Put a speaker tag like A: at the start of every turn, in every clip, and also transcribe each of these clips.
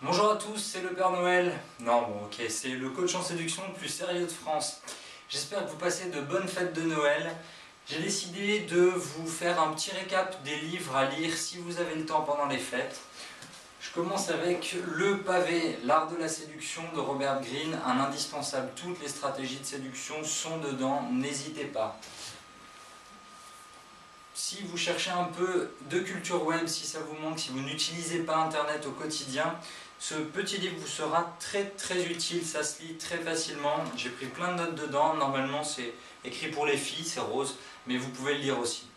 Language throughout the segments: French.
A: Bonjour à tous, c'est le Père Noël. Non, bon, ok, c'est le coach en séduction le plus sérieux de France. J'espère que vous passez de bonnes fêtes de Noël. J'ai décidé de vous faire un petit récap des livres à lire si vous avez le temps pendant les fêtes. Je commence avec Le Pavé, l'art de la séduction de Robert Greene, un indispensable. Toutes les stratégies de séduction sont dedans, n'hésitez pas. Si vous cherchez un peu de culture web, si ça vous manque, si vous n'utilisez pas Internet au quotidien, ce petit livre vous sera très utile, ça se lit très facilement. J'ai pris plein de notes dedans, normalement c'est écrit pour les filles, c'est rose, mais vous pouvez le lire aussi.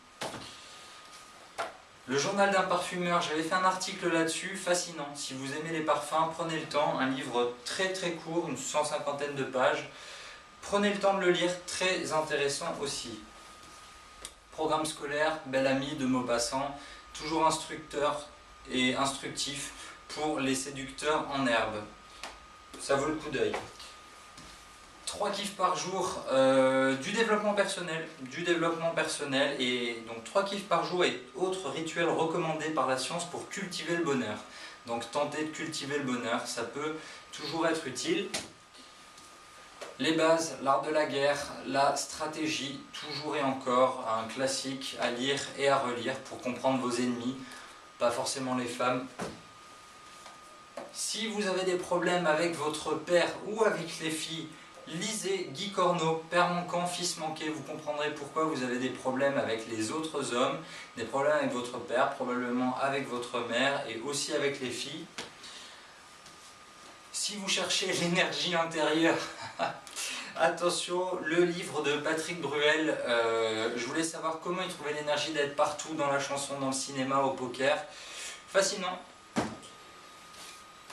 A: Le journal d'un parfumeur, j'avais fait un article là-dessus, fascinant. Si vous aimez les parfums, prenez le temps, un livre très court, une 150aine de pages. Prenez le temps de le lire, très intéressant aussi. Programme scolaire, Bel Ami de Maupassant, toujours instructeur et instructif pour les séducteurs en herbe. Ça vaut le coup d'œil. 3 kiffs par jour, du développement personnel, et donc 3 kiffs par jour et autres rituels recommandés par la science pour cultiver le bonheur. Donc tentez de cultiver le bonheur, ça peut toujours être utile. Les bases, l'art de la guerre, la stratégie, toujours et encore, un classique à lire et à relire pour comprendre vos ennemis, pas forcément les femmes. Si vous avez des problèmes avec votre père ou avec les filles, lisez Guy Corneau, Père manquant, fils manqué, vous comprendrez pourquoi vous avez des problèmes avec les autres hommes, des problèmes avec votre père, probablement avec votre mère et aussi avec les filles. Si vous cherchez l'énergie intérieure, attention, le livre de Patrick Bruel, je voulais savoir comment il trouvait l'énergie d'être partout dans la chanson, dans le cinéma, au poker. Fascinant.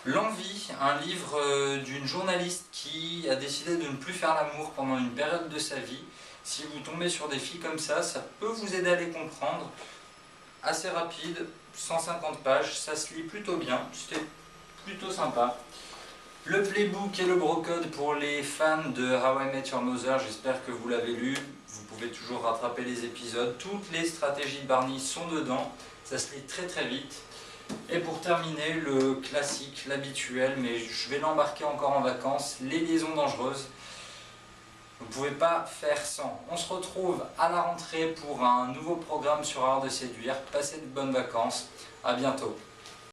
A: L'envie, un livre d'une journaliste qui a décidé de ne plus faire l'amour pendant une période de sa vie. Si vous tombez sur des filles comme ça peut vous aider à les comprendre. Assez rapide, 150 pages, ça se lit plutôt bien, c'était plutôt sympa. Le Playbook et le Brocode pour les fans de How I Met Your Mother, j'espère que vous l'avez lu, vous pouvez toujours rattraper les épisodes, toutes les stratégies de Barney sont dedans, ça se lit très vite. Et pour terminer, le classique, l'habituel, mais je vais l'embarquer encore en vacances, Les Liaisons Dangereuses. Vous ne pouvez pas faire sans. On se retrouve à la rentrée pour un nouveau programme sur Art de séduire, passez de bonnes vacances, à bientôt.